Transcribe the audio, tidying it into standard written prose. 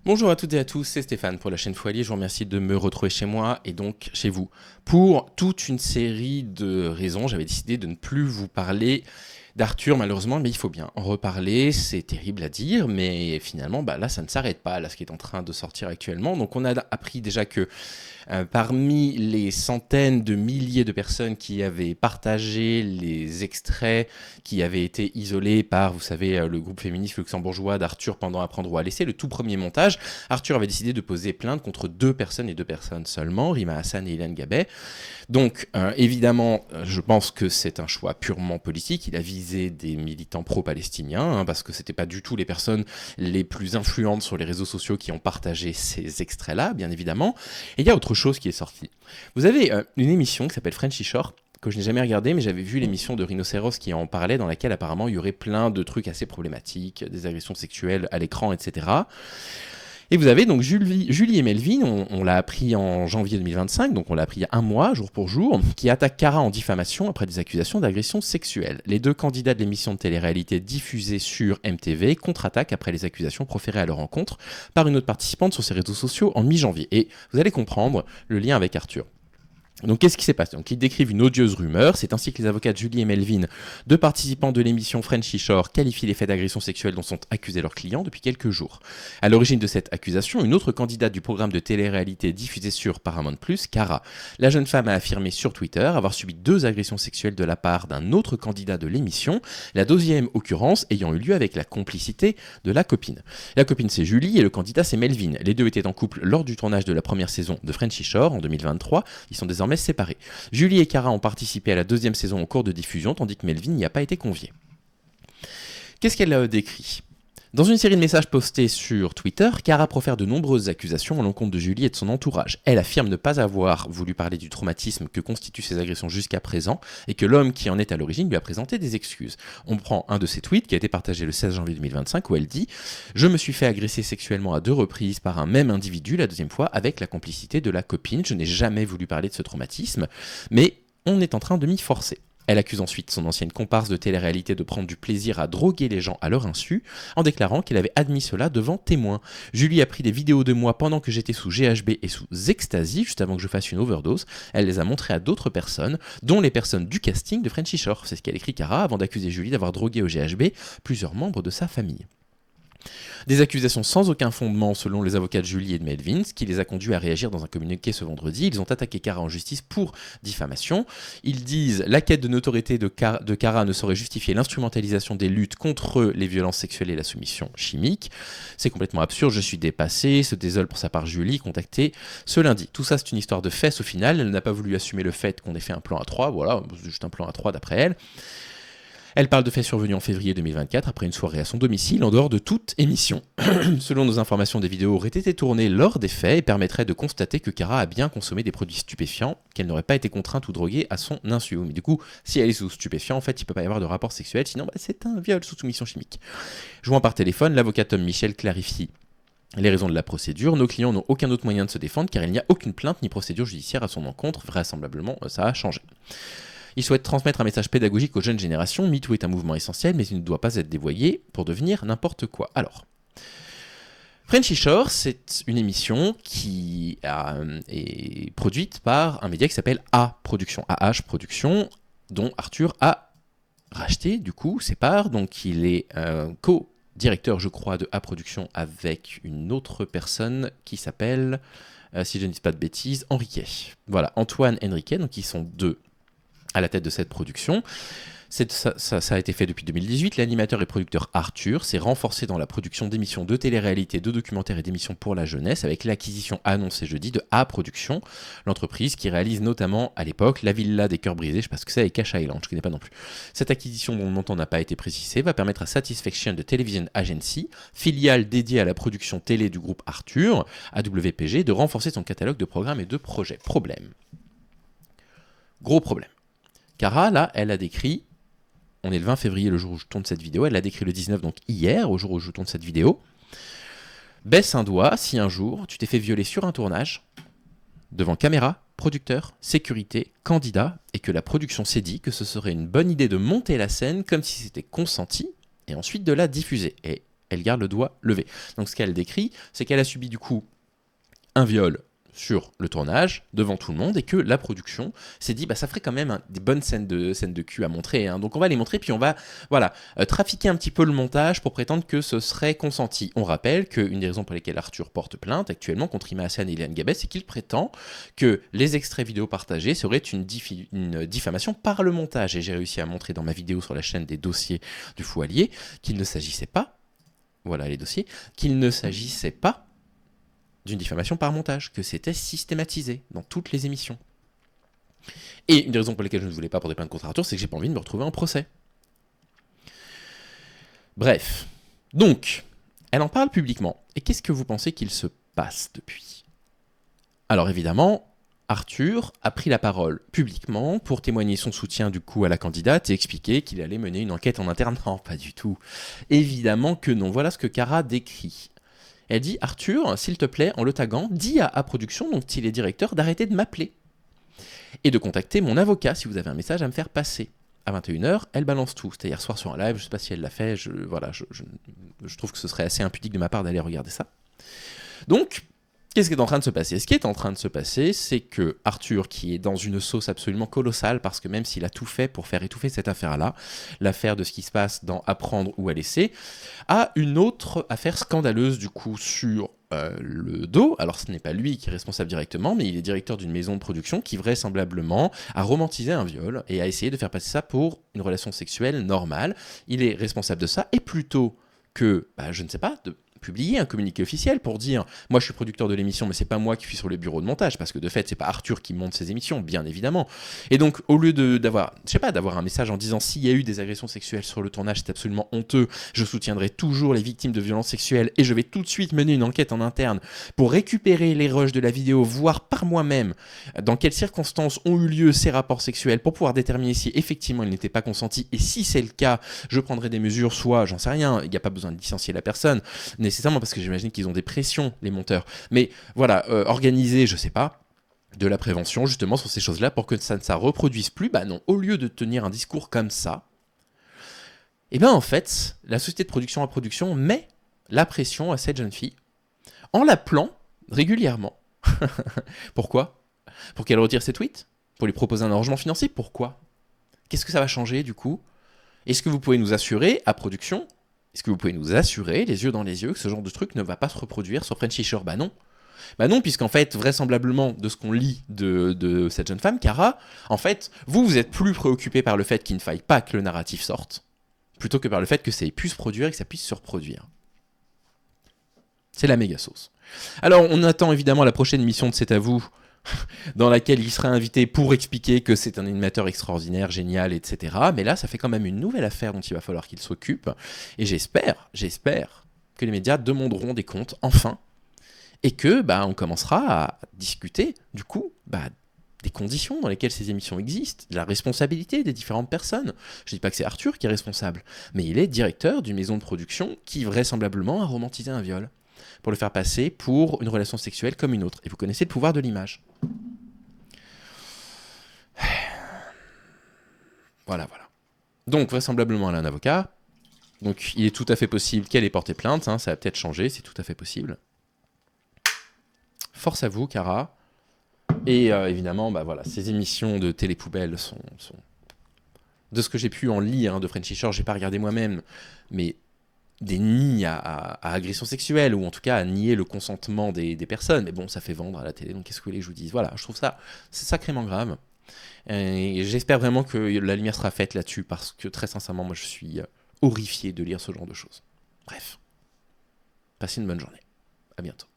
Bonjour à toutes et à tous, c'est Stéphane pour la chaîne Foilier. Je vous remercie de me retrouver chez moi et donc chez vous. Pour toute une série de raisons, j'avais décidé de ne plus vous parler d'Arthur malheureusement, mais il faut bien en reparler. C'est terrible à dire, mais finalement, là, ça ne s'arrête pas, là, ce qui est en train de sortir actuellement. Donc on a appris déjà que parmi les centaines de milliers de personnes qui avaient partagé les extraits qui avaient été isolés par, vous savez, le groupe féministe luxembourgeois d'Arthur pendant Apprendre ou à laisser, le tout premier montage, Arthur avait décidé de poser plainte contre deux personnes et deux personnes seulement, Rima Hassan et Hélène Gabet. Donc, évidemment, je pense que c'est un choix purement politique. Il a visé des militants pro-palestiniens, parce que c'était pas du tout les personnes les plus influentes sur les réseaux sociaux qui ont partagé ces extraits-là, bien évidemment. Et il y a autre chose qui est sortie. Vous avez une émission qui s'appelle Frenchy Shore, que je n'ai jamais regardé, mais j'avais vu l'émission de Rhinocéros qui en parlait, dans laquelle apparemment il y aurait plein de trucs assez problématiques, des agressions sexuelles à l'écran, etc. Et vous avez donc Julie et Melvin, on l'a appris en janvier 2025, donc on l'a appris il y a un mois, jour pour jour, qui attaquent Cara en diffamation après des accusations d'agression sexuelle. Les deux candidats de l'émission de télé-réalité diffusée sur MTV contre-attaquent après les accusations proférées à leur rencontre par une autre participante sur ses réseaux sociaux en mi-janvier. Et vous allez comprendre le lien avec Arthur. Donc qu'est-ce qui s'est passé ? Donc ils décrivent une odieuse rumeur, c'est ainsi que les avocats Julie et Melvin, deux participants de l'émission Frenchy Shore, qualifient les faits d'agression sexuelle dont sont accusés leurs clients depuis quelques jours. À l'origine de cette accusation, une autre candidate du programme de télé-réalité diffusé sur Paramount+, Cara. La jeune femme a affirmé sur Twitter avoir subi 2 agressions sexuelles de la part d'un autre candidat de l'émission, la deuxième occurrence ayant eu lieu avec la complicité de la copine. La copine c'est Julie et le candidat c'est Melvin. Les deux étaient en couple lors du tournage de la première saison de Frenchy Shore en 2023, ils sont désormais séparés. Julie et Cara ont participé à la deuxième saison en cours de diffusion, tandis que Melvin n'y a pas été convié. Qu'est-ce qu'elle a décrit ? Dans une série de messages postés sur Twitter, Cara profère de nombreuses accusations à l'encontre de Julie et de son entourage. Elle affirme ne pas avoir voulu parler du traumatisme que constituent ces agressions jusqu'à présent et que l'homme qui en est à l'origine lui a présenté des excuses. On prend un de ses tweets qui a été partagé le 16 janvier 2025 où elle dit « Je me suis fait agresser sexuellement à 2 reprises par un même individu, la deuxième fois avec la complicité de la copine. Je n'ai jamais voulu parler de ce traumatisme, mais on est en train de m'y forcer. » Elle accuse ensuite son ancienne comparse de télé-réalité de prendre du plaisir à droguer les gens à leur insu, en déclarant qu'elle avait admis cela devant témoins. Julie a pris des vidéos de moi pendant que j'étais sous GHB et sous ecstasy, juste avant que je fasse une overdose. Elle les a montrées à d'autres personnes, dont les personnes du casting de Frenchy Shore. C'est ce qu'elle écrit Cara avant d'accuser Julie d'avoir drogué au GHB plusieurs membres de sa famille. Des accusations sans aucun fondement selon les avocats de Julie et de Melvin, ce qui les a conduits à réagir dans un communiqué ce vendredi. Ils ont attaqué Cara en justice pour diffamation. Ils disent « La quête de notoriété de Cara ne saurait justifier l'instrumentalisation des luttes contre les violences sexuelles et la soumission chimique. C'est complètement absurde, je suis dépassé », se désole pour sa part Julie, contactée ce lundi. Tout ça, c'est une histoire de fesses au final. Elle n'a pas voulu assumer le fait qu'on ait fait un plan A3. Voilà, c'est juste un plan A3 d'après elle. Elle parle de faits survenus en février 2024 après une soirée à son domicile en dehors de toute émission. Selon nos informations, des vidéos auraient été tournées lors des faits et permettraient de constater que Cara a bien consommé des produits stupéfiants, qu'elle n'aurait pas été contrainte ou droguée à son insu. Mais du coup, si elle est sous stupéfiants, en fait, il ne peut pas y avoir de rapport sexuel, sinon c'est un viol sous soumission chimique. Jouant par téléphone, l'avocat Tom Michel clarifie les raisons de la procédure. Nos clients n'ont aucun autre moyen de se défendre car il n'y a aucune plainte ni procédure judiciaire à son encontre. Vraisemblablement, ça a changé. Il souhaite transmettre un message pédagogique aux jeunes générations. MeToo est un mouvement essentiel, mais il ne doit pas être dévoyé pour devenir n'importe quoi. Alors, Frenchy Shore, c'est une émission qui est produite par un média qui s'appelle A Production, AH Production, dont Arthur a racheté du coup ses parts. Donc il est co-directeur, je crois, de A Production avec une autre personne qui s'appelle, si je ne dis pas de bêtises, Henriquet. Voilà, Antoine Henriquet, donc ils sont deux à la tête de cette production. Ça a été fait depuis 2018. L'animateur et producteur Arthur s'est renforcé dans la production d'émissions de télé-réalité, de documentaires et d'émissions pour la jeunesse avec l'acquisition annoncée jeudi de A Production, l'entreprise qui réalise notamment à l'époque La Villa des Cœurs Brisés, je sais pas ce que c'est, et Cash Island, je connais pas non plus. Cette acquisition dont le montant n'a pas été précisé va permettre à Satisfaction de Television Agency, filiale dédiée à la production télé du groupe Arthur, AWPG, de renforcer son catalogue de programmes et de projets. Problème. Gros problème. Cara, là, elle a décrit, on est le 20 février, le jour où je tourne cette vidéo, elle l'a décrit le 19, donc hier, au jour où je tourne cette vidéo. Baisse un doigt si un jour tu t'es fait violer sur un tournage, devant caméra, producteur, sécurité, candidat, et que la production s'est dit que ce serait une bonne idée de monter la scène comme si c'était consenti, et ensuite de la diffuser. Et elle garde le doigt levé. Donc ce qu'elle décrit, c'est qu'elle a subi du coup un viol sur le tournage, devant tout le monde, et que la production s'est dit, ça ferait quand même des bonnes scènes de cul à montrer, hein. Donc on va les montrer, puis on va trafiquer un petit peu le montage pour prétendre que ce serait consenti. On rappelle qu'une des raisons pour lesquelles Arthur porte plainte actuellement contre Ima Hassan et Eliane Gabès, c'est qu'il prétend que les extraits vidéo partagés seraient une diffamation par le montage. Et j'ai réussi à montrer dans ma vidéo sur la chaîne des dossiers du Fou Allier qu'il ne s'agissait pas, voilà les dossiers, qu'il ne s'agissait pas d'une diffamation par montage, que c'était systématisé dans toutes les émissions. Et une des raisons pour lesquelles je ne voulais pas porter plainte contre Arthur, c'est que j'ai pas envie de me retrouver en procès. Bref. Donc, elle en parle publiquement. Et qu'est-ce que vous pensez qu'il se passe depuis ? Alors évidemment, Arthur a pris la parole publiquement pour témoigner son soutien du coup à la candidate et expliquer qu'il allait mener une enquête en interne. Non, pas du tout. Évidemment que non. Voilà ce que Cara décrit. Elle dit « Arthur, s'il te plaît, en le taguant, dis à A-Production, donc s'il est directeur, d'arrêter de m'appeler. Et de contacter mon avocat si vous avez un message à me faire passer. » À 21h, elle balance tout. C'était hier soir sur un live, je ne sais pas si elle l'a fait, je trouve que ce serait assez impudique de ma part d'aller regarder ça. Donc, qu'est-ce qui est en train de se passer ? Ce qui est en train de se passer, c'est que Arthur, qui est dans une sauce absolument colossale, parce que même s'il a tout fait pour faire étouffer cette affaire-là, l'affaire de ce qui se passe dans Apprendre ou à laisser, a une autre affaire scandaleuse du coup sur le dos. Alors ce n'est pas lui qui est responsable directement, mais il est directeur d'une maison de production qui vraisemblablement a romantisé un viol et a essayé de faire passer ça pour une relation sexuelle normale. Il est responsable de ça, et plutôt que, je ne sais pas, de publier un communiqué officiel pour dire « Moi, je suis producteur de l'émission, mais c'est pas moi qui suis sur le bureau de montage, parce que de fait, c'est pas Arthur qui monte ses émissions, bien évidemment. » Et donc, au lieu d'avoir un message en disant « S'il y a eu des agressions sexuelles sur le tournage, c'est absolument honteux, je soutiendrai toujours les victimes de violences sexuelles et je vais tout de suite mener une enquête en interne pour récupérer les rushs de la vidéo, voir par moi-même dans quelles circonstances ont eu lieu ces rapports sexuels pour pouvoir déterminer si effectivement ils n'étaient pas consentis, et si c'est le cas, je prendrai des mesures, soit, j'en sais rien, il n'y a pas besoin de licencier la personne, nécessairement, parce que j'imagine qu'ils ont des pressions, les monteurs. Mais voilà, organiser, je sais pas, de la prévention justement sur ces choses-là pour que ça ne se reproduise plus. Non, au lieu de tenir un discours comme ça, en fait, la société de production à production met la pression à cette jeune fille en l'appelant régulièrement. Pourquoi ? Pour qu'elle retire ses tweets ? Pour lui proposer un arrangement financier ? Pourquoi ? Qu'est-ce que ça va changer du coup ? Est-ce que vous pouvez nous assurer, à production, est-ce que vous pouvez nous assurer, les yeux dans les yeux, que ce genre de truc ne va pas se reproduire sur Frenchy Shore ? Non. Non, puisqu'en fait, vraisemblablement, de ce qu'on lit de cette jeune femme, Cara, en fait, vous êtes plus préoccupé par le fait qu'il ne faille pas que le narratif sorte, plutôt que par le fait que ça puisse se produire et que ça puisse se reproduire. C'est la méga sauce. Alors, on attend évidemment la prochaine émission de C'est à vous, dans laquelle il sera invité pour expliquer que c'est un animateur extraordinaire, génial, etc. Mais là, ça fait quand même une nouvelle affaire dont il va falloir qu'il s'occupe. Et j'espère que les médias demanderont des comptes, enfin, et que on commencera à discuter, du coup, des conditions dans lesquelles ces émissions existent, de la responsabilité des différentes personnes. Je ne dis pas que c'est Arthur qui est responsable, mais il est directeur d'une maison de production qui vraisemblablement a romantisé un viol, pour le faire passer pour une relation sexuelle comme une autre. Et vous connaissez le pouvoir de l'image. Voilà. Donc, vraisemblablement, elle a un avocat. Donc, il est tout à fait possible qu'elle ait porté plainte. Ça va peut-être changer, c'est tout à fait possible. Force à vous, Cara. Et évidemment, ces émissions de télé-poubelle sont... De ce que j'ai pu en lire de Frenchy Shore, j'ai pas regardé moi-même, mais des nids à agression sexuelle, ou en tout cas à nier le consentement des personnes. Mais bon, ça fait vendre à la télé, donc qu'est-ce que vous voulez que je vous dise ? Voilà, je trouve ça, c'est sacrément grave. Et j'espère vraiment que la lumière sera faite là-dessus, parce que très sincèrement, moi je suis horrifié de lire ce genre de choses. Bref, passez une bonne journée. À bientôt.